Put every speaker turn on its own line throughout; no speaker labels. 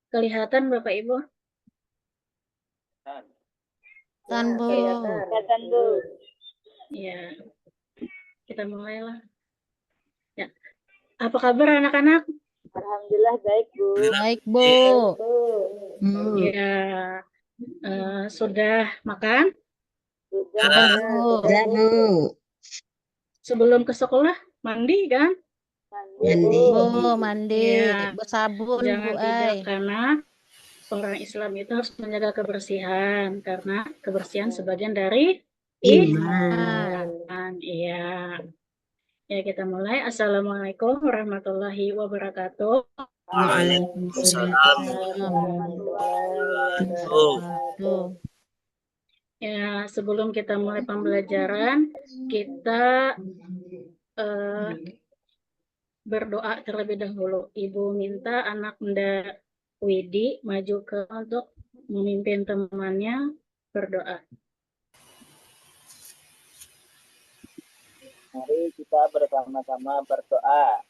Kelihatan Bapak Ibu?
Tan, Bu.
Kelihatan, Bu.
Ya, kita mulailah. Ya. Apa kabar anak-anak?
Alhamdulillah baik, Bu.
Baik, Bu.
Ya, sudah makan?
Sudah, Bu.
Sudah, Bu.
Sebelum ke sekolah mandi kan?
Mandi.
Bu, mandi.
Ya,
Bersabun, Bu,
jangan tidak,
ay.
karena orang Islam itu harus menjaga kebersihan, karena kebersihan sebagian dari iman. Iya. Ya, kita mulai. Assalamualaikum warahmatullahi wabarakatuh.
Waalaikumsalam.
Tuh.
Ya, sebelum kita mulai pembelajaran, kita berdoa terlebih dahulu. Ibu minta anak Nda Widi maju ke untuk memimpin temannya berdoa.
Mari kita bersama-sama berdoa.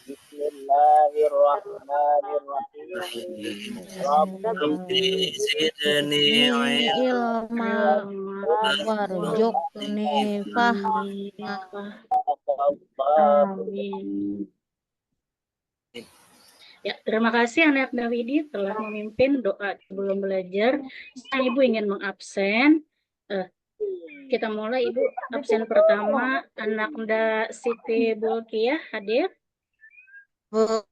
Bismillahirrahmanirrahim.
Rabbi zidni
Ilma warzuqni fahma.
Amin. Ya, terima kasih anak Dawidi telah memimpin doa sebelum belajar. Saya Ibu ingin mengabsen. Kita mulai Ibu. Absen pertama anak Nda Siti Bulkiah hadir.
Bu.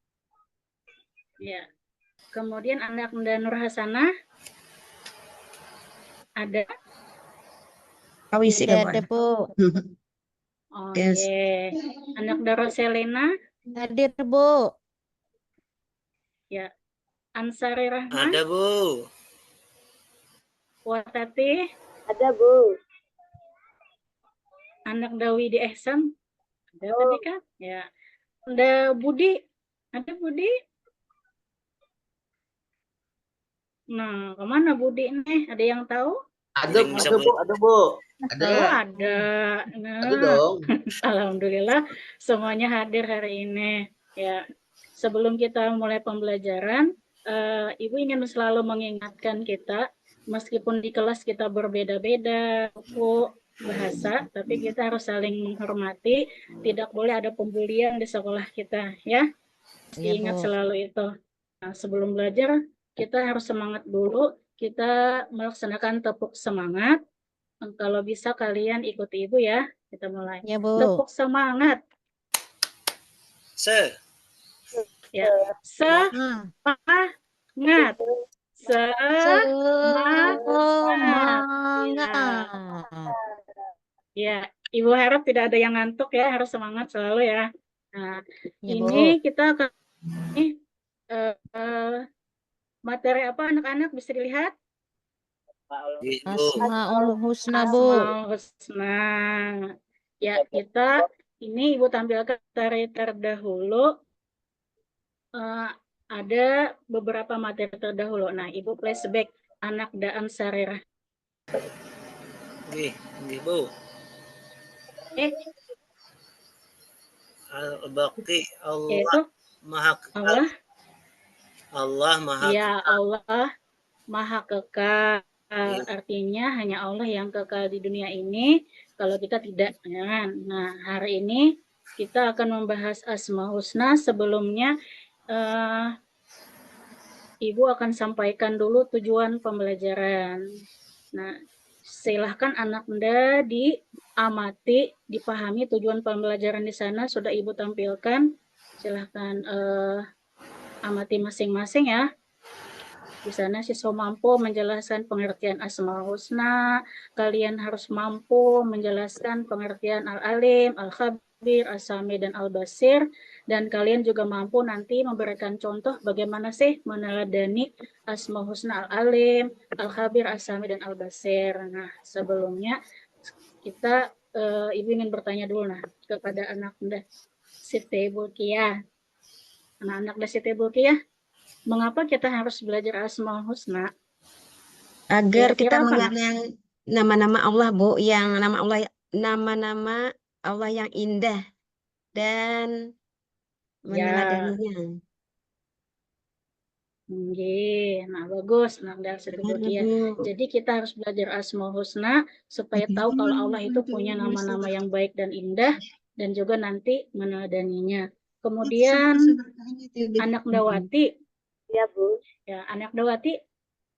Ya. Kemudian anak Nda Nur Hasanah ada.
Awisi
Ada, Bu.
Oh,
Yes.
yeah. Anak Nda Roselena
Hadir, Bu.
ya. Ansari Rahman
Ada, Bu.
Watati
Ada, Bu.
anak Dawidi Ehsan ada tadi kan? Ya. Nda Budi ada Budi? Nah, kemana Budi nih? Ada yang tahu?
Ada, Bu. Ada, Bu.
Ada.
Oh, ada. Nah,
Ada dong.
Alhamdulillah semuanya hadir hari ini. Ya, sebelum kita mulai pembelajaran, Ibu ingin selalu mengingatkan kita, meskipun di kelas kita berbeda-beda suku, bahasa, tapi kita harus saling menghormati. Tidak boleh ada pembulian di sekolah kita, ya.
Iya,
Diingat
Bu.
selalu itu. Nah, sebelum belajar, kita harus semangat dulu. Kita melaksanakan tepuk semangat. Kalau bisa kalian ikuti Ibu ya. Kita mulai.
Ya, Bu.
Tepuk semangat. Ya. Semangat.
Semangat.
Ya, Ibu harap tidak ada yang ngantuk ya, harus semangat selalu ya. Nah,
Ya,
ini
Bu.
kita akan materi apa anak-anak bisa dilihat?
Asmaul Husna, Bu.
Asmaul Husna. Ya, kita ini Ibu tampilkan materi terdahulu. Ada beberapa materi terdahulu. Nah, Ibu flashback anak Daan Sarirah.
Bu. Al-Baqi Allah Maha Kekal. Allah Maha
Ya,
Kekal.
Allah Maha Kekal. Artinya hanya Allah yang kekal di dunia ini. Kalau kita tidak, ya. Nah, hari ini kita akan membahas Asmaul Husna. Sebelumnya Ibu akan sampaikan dulu tujuan pembelajaran. Nah, silahkan anak Anda diamati, dipahami tujuan pembelajaran di sana sudah Ibu tampilkan. Silahkan amati masing-masing ya. Di sana siswa mampu menjelaskan pengertian Asmaul Husna, kalian harus mampu menjelaskan pengertian Al-Alim, Al-Khabir, As-Sami, dan Al-Basir, dan kalian juga mampu nanti memberikan contoh bagaimana sih meneladani Asmaul Husna Al-Alim, Al-Khabir, As-Sami, dan Al-Basir. Nah, sebelumnya kita Ibu ingin bertanya dulu kepada anak Anda Siti Bulkiah. Anak-anak Siti Bulkiah, mengapa kita harus belajar Asmaul Husna?
Agar
Kira-kira
kita
apa,
mengenal nama-nama Allah, Bu, yang nama-nama Allah yang indah dan meneladaninya.
Nggih, nah bagus, nah dari situ
Benar,
ya.
Bu.
Jadi kita harus belajar Asmaul Husna supaya tahu kalau Allah itu punya nama-nama yang baik dan indah dan juga nanti meneladaninya. Kemudian anak Dawati,
Ya, Bu.
ya anak Dawati,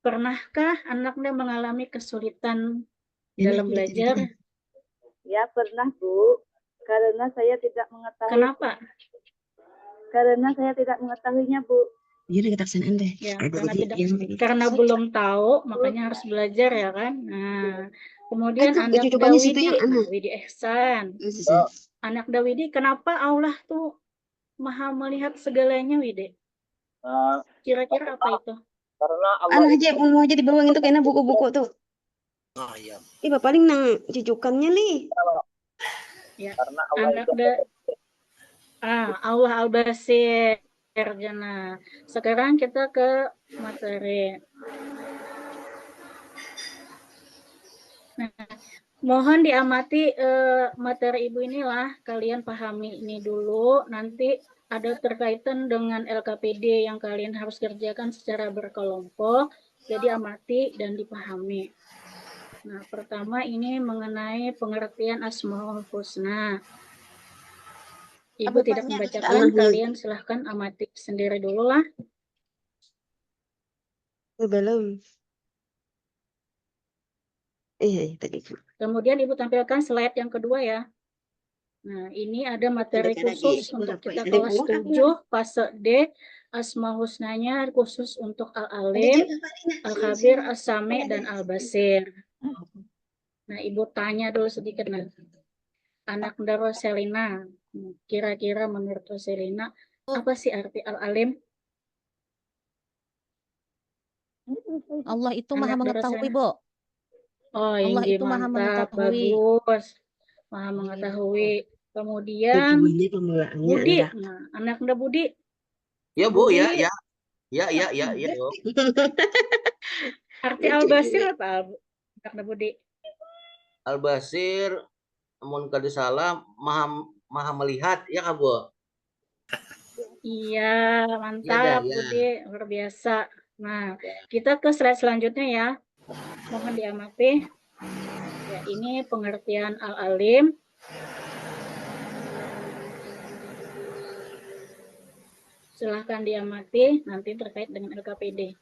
pernahkah anaknya mengalami kesulitan dalam belajar?
Ya, pernah, Bu. Karena saya tidak mengetahui.
Kenapa?
Karena saya tidak mengetahuinya, Bu.
Jadi ketaksanaan deh.
Ya, karena belum tahu, makanya harus belajar ya kan. Nah, kemudian anak Dawidi, nah, Widi Ihsan. Anak Dawidi, kenapa Allah tuh maha melihat segalanya, Widi? Kira-kira apa itu?
Karena Allah
aja di bawah itu kena buku-buku tuh.
Oh iya.
Iba paling nang cucukannya nih.
Ya,
karena Allah
anak Allah Al-Basir. Jana. Sekarang kita ke materi. Nah, mohon diamati materi Ibu inilah, kalian pahami ini dulu, nanti ada terkaitan dengan LKPD yang kalian harus kerjakan secara berkelompok, jadi amati dan dipahami. Nah, pertama ini mengenai pengertian Asmaul Husna. Ibu tidak membacakan, kalian silahkan amati sendiri dulu lah.
Belum. Iya, tadi.
Kemudian Ibu tampilkan slide yang kedua ya. Nah, ini ada materi khusus untuk kita kelas 7, fase D, Asma Husnanya khusus untuk Al-Alim, Al-Khabir, As-Sami, dan Al-Basir. Nah, Ibu tanya dulu sedikit nah. Anak Roselina, kira-kira menurut Roselina, apa sih arti Al-Alim?
Allah itu maha
Anak
mengetahui,
Roselina.
Bu.
Oh,
Allah
ini
itu maha
mantap,
mengetahui.
bagus. Maha mengetahui. Kemudian Budi, nah, anak Budi.
Ya, Bu,
Budi.
ya. Ya, Bu.
Arti Al-Basir apa, anak Budi?
Al-Basir, mun kada salah, maha melihat, ya Kak, Bu?
Iya, mantap,
ya.
Budi, luar biasa. Nah, kita ke slide selanjutnya ya. Mohon diamati. Ya, ini pengertian Al-Alim. Silahkan diamati, nanti terkait dengan LKPD.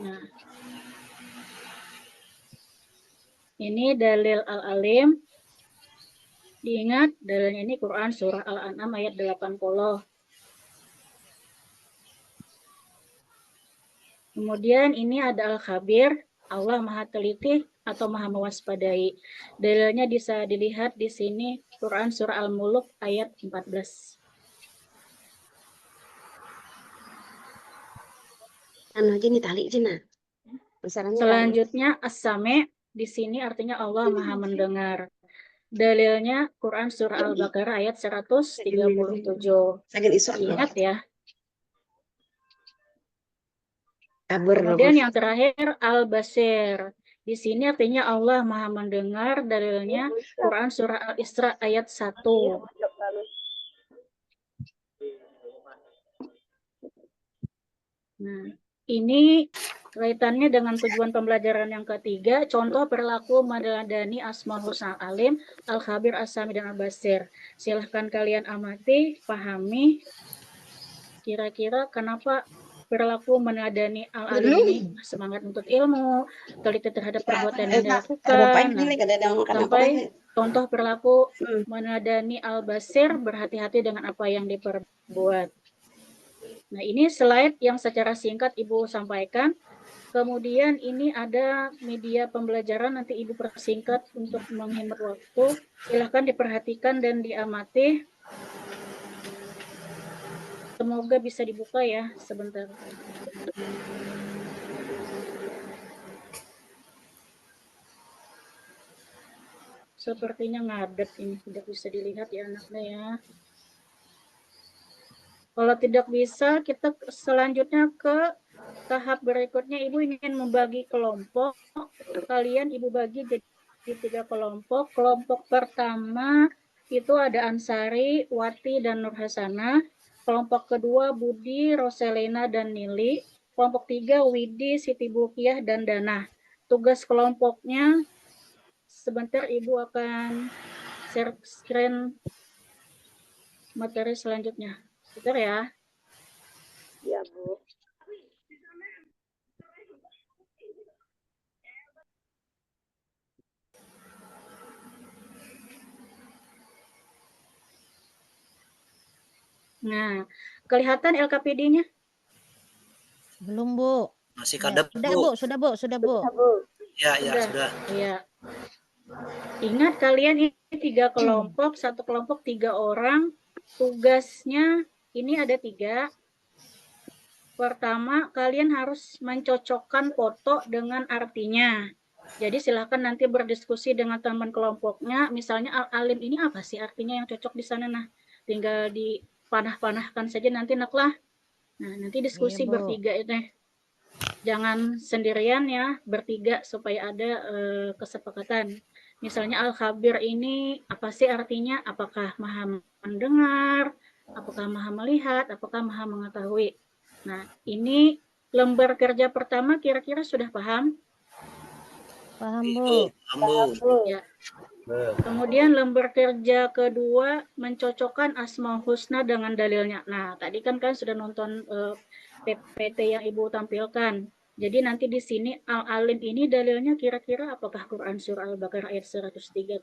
Nah, ini dalil Al-Alim. Diingat, dalilnya ini Quran Surah Al-An'am ayat 80. Kemudian ini ada Al-Khabir, Allah maha teliti atau maha mewaspadai. Dalilnya bisa dilihat di sini Quran Surah Al-Muluk ayat 14. Selanjutnya As-Sami, di sini artinya Allah maha mendengar. Dalilnya Quran Surah Al-Baqarah ayat 137. Ingat ya. Kemudian yang terakhir Al-Basir. Di sini artinya Allah maha mendengar. Dalilnya Quran Surah Al-Isra ayat 1. Nah, ini kaitannya dengan tujuan pembelajaran yang ketiga, contoh perilaku meneladani Asmaul Husna Alim, Al-Khabir, As-Sami, dan Al-Basir. Silahkan kalian amati, pahami, kira-kira kenapa perilaku meneladani Al-Alim ini semangat untuk ilmu, teliti terhadap perbuatan yang dilakukan, sampai contoh perilaku meneladani Al-Basir, berhati-hati dengan apa yang diperbuat. Nah, ini slide yang secara singkat Ibu sampaikan. Kemudian ini ada media pembelajaran, nanti Ibu persingkat untuk menghemat waktu. Silahkan diperhatikan dan diamati. Semoga bisa dibuka ya sebentar. Sepertinya ngadet ini, tidak bisa dilihat ya anaknya ya. Kalau tidak bisa, kita selanjutnya ke tahap berikutnya. Ibu ingin membagi kelompok. Kalian Ibu bagi jadi 3 kelompok. Kelompok pertama itu ada Ansari, Wati, dan Nur Hasanah. Kelompok kedua Budi, Roselena, dan Nili. Kelompok 3 Widi, Siti Bulkiah, dan Dana. Tugas kelompoknya sebentar Ibu akan share screen materi selanjutnya. Sebentar ya.
Ya, Bu.
Nah, kelihatan LKPD-nya?
Belum, Bu.
Masih
Ya,
kadap,
sudah,
Bu.
Bu. Sudah, Bu. Sudah, Bu.
Sudah, Bu.
Ya,
Sudah.
sudah.
Iya. Ingat kalian ini 3 kelompok, satu kelompok 3 orang. Tugasnya ini ada 3. Pertama, kalian harus mencocokkan foto dengan artinya. Jadi silakan nanti berdiskusi dengan teman kelompoknya. Misalnya al-alim ini apa sih artinya yang cocok di sana? Nah, tinggal dipanah-panahkan saja nanti naklah. Nah, nanti diskusi
Iya, Bu.
bertiga itu. Jangan sendirian ya, bertiga supaya ada kesepakatan. Misalnya al-khabir ini apa sih artinya? Apakah maha mendengar? Apakah maha melihat? Apakah maha mengetahui? Nah, ini lembar kerja pertama kira-kira sudah paham?
Paham,
Itu,
Bu.
Ambu.
Ya. Kemudian lembar kerja kedua mencocokkan asmaul husna dengan dalilnya. Nah, tadi kan sudah nonton PPT yang Ibu tampilkan. Jadi nanti di sini al-alim ini dalilnya kira-kira apakah Quran surah Al-Baqarah ayat 137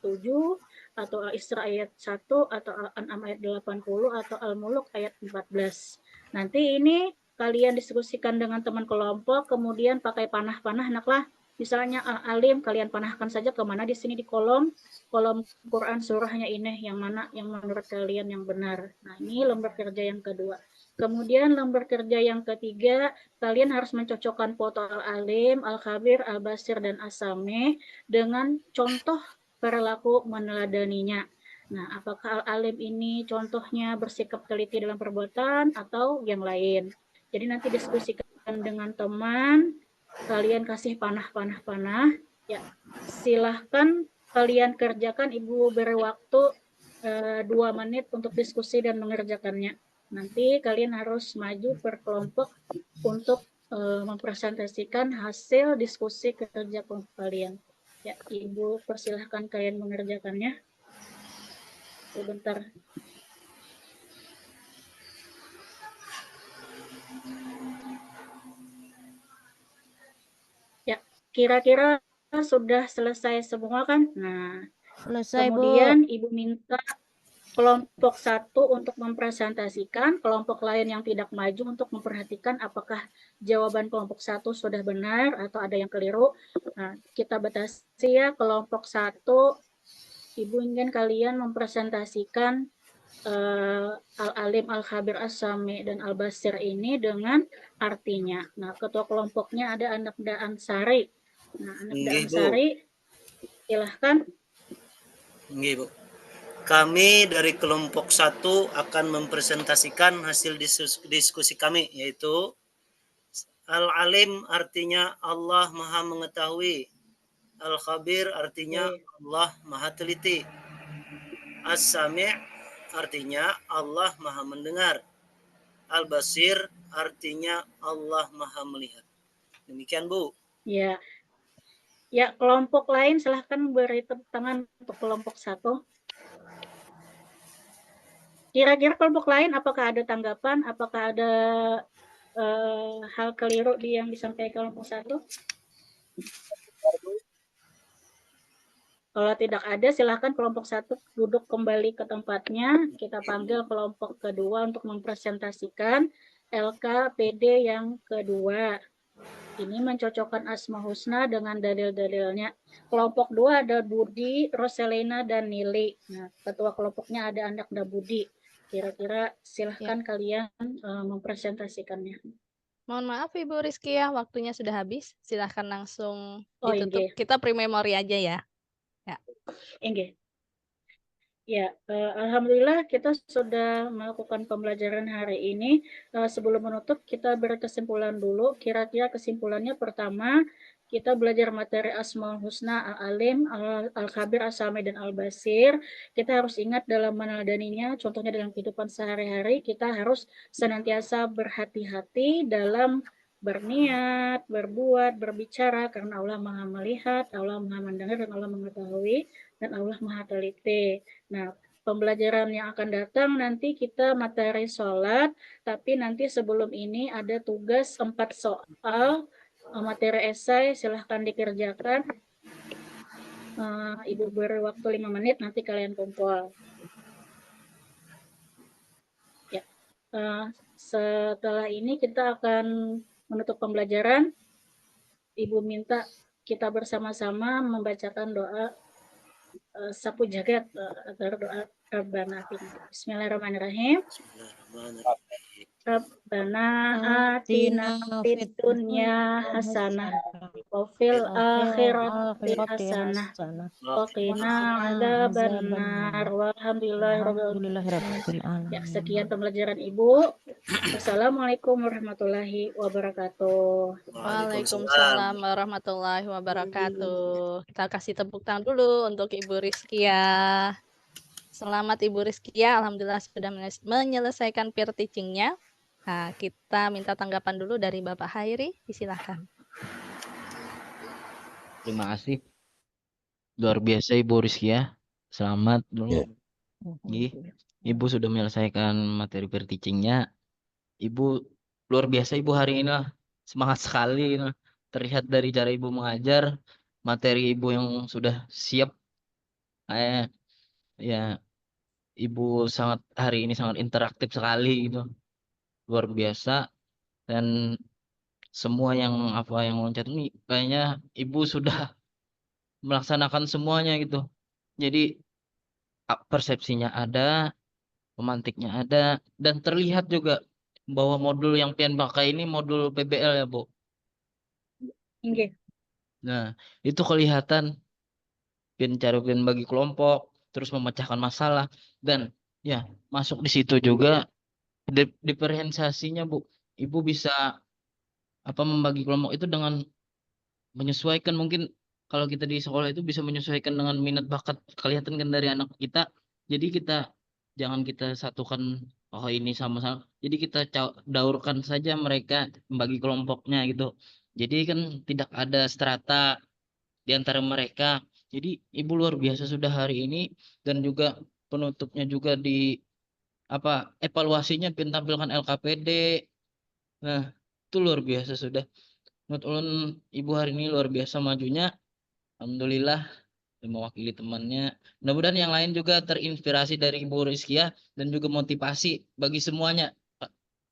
atau Al-Isra ayat 1 atau Al-An'am ayat 80 atau Al-Muluk ayat 14. Nanti ini kalian diskusikan dengan teman kelompok, kemudian pakai panah-panah, naklah. Misalnya al-alim kalian panahkan saja kemana di sini di kolom Quran surahnya ini yang mana yang menurut kalian yang benar. Nah, ini lembar kerja yang kedua. Kemudian lembar kerja yang ketiga, kalian harus mencocokkan foto al-alim, al-khabir, al-basir, dan as-sami dengan contoh perilaku meneladaninya. Nah, apakah al-alim ini contohnya bersikap teliti dalam perbuatan atau yang lain. Jadi nanti diskusikan dengan teman, kalian kasih panah, ya silahkan kalian kerjakan. Ibu beri waktu 2 menit untuk diskusi dan mengerjakannya. Nanti kalian harus maju per kelompok untuk mempresentasikan hasil diskusi kerja kelompok kalian. Ya, Ibu persilahkan kalian mengerjakannya. Sebentar. Ya, kira-kira sudah selesai semua kan? Nah,
Selesai, Bu.
kemudian Ibu minta kelompok 1 untuk mempresentasikan, kelompok lain yang tidak maju untuk memperhatikan apakah jawaban kelompok 1 sudah benar atau ada yang keliru. Nah, kita batasi ya, kelompok 1, Ibu ingin kalian mempresentasikan al-alim, al-khabir, as-sami, dan al-basir ini dengan artinya. Nah, ketua kelompoknya ada Anakda Ansari. Nah, Anakda Ansari, silahkan.
Nggih, Bu. Kami dari kelompok 1 akan mempresentasikan hasil diskusi kami, yaitu al-alim artinya Allah Maha Mengetahui, al-khabir artinya Allah Maha Teliti, as-sami' artinya Allah Maha Mendengar, al-basir artinya Allah Maha Melihat. Demikian, Bu.
Ya. Ya, kelompok lain silahkan beri tepuk tangan untuk kelompok 1. Kira-kira kelompok lain apakah ada tanggapan, apakah ada hal keliru yang disampaikan kelompok 1? Kalau tidak ada, silahkan kelompok 1 duduk kembali ke tempatnya. Kita panggil kelompok kedua untuk mempresentasikan LKPD yang kedua. Ini mencocokkan asma husna dengan dalil-dalilnya. Kelompok 2 ada Budi, Roselena, dan Nili. Nah, ketua kelompoknya ada Anakda Budi. Kira-kira silahkan kalian mempresentasikannya.
Mohon maaf Ibu Rizkia, waktunya sudah habis. Silahkan langsung ditutup.
Inggih.
Kita pre-memori aja ya.
Inggih. Ya, alhamdulillah kita sudah melakukan pembelajaran hari ini. Sebelum menutup, kita berkesimpulan dulu. Kira-kira kesimpulannya pertama, kita belajar materi Asmaul Husna, Al-Alim, Al-Khabir, As-Sami, dan Al-Basir. Kita harus ingat dalam meneladaninya, contohnya dalam kehidupan sehari-hari, kita harus senantiasa berhati-hati dalam berniat, berbuat, berbicara, karena Allah Maha Melihat, Allah Maha Mendengar, dan Allah Mengetahui, dan Allah Maha Teliti. Nah, pembelajaran yang akan datang nanti kita materi sholat, tapi nanti sebelum ini ada tugas 4 soal materi esai, silahkan dikerjakan. Ibu beri waktu 5 menit, nanti kalian kumpul. Ya. Setelah ini kita akan menutup pembelajaran. Ibu minta kita bersama-sama membacakan doa sapu jagat atau doa Rabbana Atina. Bismillahirrahmanirrahim. Rabbana atina fid dunya hasanah wa fil akhirati hasanah wa qina adzabannar. Walhamdulillahirabbil alamin. Ya, sekian pembelajaran Ibu. Wassalamualaikum warahmatullahi wabarakatuh.
Waalaikumsalam warahmatullahi wabarakatuh. Kita kasih tepuk tangan dulu untuk Ibu Rizkia. Selamat Ibu Rizkia, alhamdulillah sudah menyelesaikan peer teaching-nya. Nah, kita minta tanggapan dulu dari Bapak Hairi, silakan.
Terima kasih. Luar biasa Ibu Rizkia. Selamat dulu. Ibu sudah menyelesaikan materi peer teaching-nya. Ibu luar biasa Ibu hari ini lah. Semangat sekali. Terlihat dari cara Ibu mengajar, materi Ibu yang sudah siap. Ya, Ibu sangat hari ini sangat interaktif sekali gitu. Luar biasa. Dan semua yang loncat ini kayaknya Ibu sudah melaksanakan semuanya gitu. Jadi persepsinya ada, pemantiknya ada, dan terlihat juga bahwa modul yang pian pakai ini modul PBL ya Bu.
Oke.
Nah, itu kelihatan pian bagi kelompok, terus memecahkan masalah, dan ya masuk di situ juga diferensiasinya Bu. Ibu bisa membagi kelompok itu dengan menyesuaikan, mungkin kalau kita di sekolah itu bisa menyesuaikan dengan minat bakat kelihatan kan dari anak kita. Jadi kita jangan kita satukan ini sama-sama. Jadi kita daurkan saja mereka membagi kelompoknya gitu. Jadi kan tidak ada strata di antara mereka. Jadi Ibu luar biasa sudah hari ini, dan juga penutupnya juga di evaluasinya tampilkan LKPD. Nah, itu luar biasa sudah. Menurut ulun Ibu hari ini luar biasa majunya. Alhamdulillah mewakili temannya. Mudah-mudahan yang lain juga terinspirasi dari Ibu Rizkia dan juga motivasi bagi semuanya.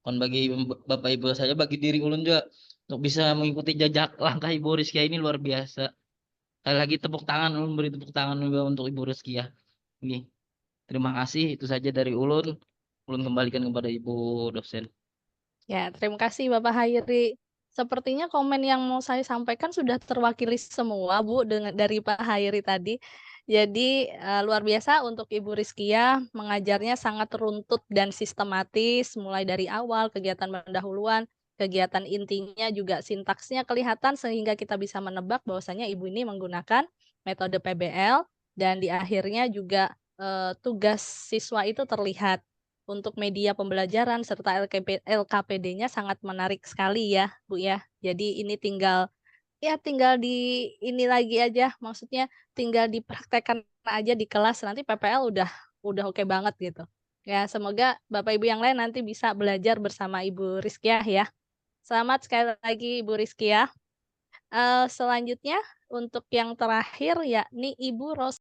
Bukan bagi Bapak Ibu saja, bagi diri ulun juga untuk bisa mengikuti jejak langkah Ibu Rizkia ini luar biasa. Sekali lagi tepuk tangan, ulun beri tepuk tangan juga untuk Ibu Rizkia. Ini. Terima kasih, itu saja dari ulun. Ulun kembalikan kepada Ibu dosen.
Ya, terima kasih Bapak Hairi. Sepertinya komen yang mau saya sampaikan sudah terwakili semua, Bu, dari Pak Hairi tadi. Jadi, luar biasa untuk Ibu Rizkia, mengajarnya sangat runtut dan sistematis, mulai dari awal, kegiatan pendahuluan, kegiatan intinya juga sintaksnya kelihatan, sehingga kita bisa menebak bahwasanya Ibu ini menggunakan metode PBL, dan di akhirnya juga tugas siswa itu terlihat. Untuk media pembelajaran serta LKPD-nya sangat menarik sekali ya, Bu, ya. Jadi ini tinggal di ini lagi aja, maksudnya tinggal dipraktekkan aja di kelas, nanti PPL udah oke banget gitu. Ya, semoga Bapak Ibu yang lain nanti bisa belajar bersama Ibu Rizkia ya. Selamat sekali lagi Ibu Rizkia. Selanjutnya untuk yang terakhir yakni Ibu Ros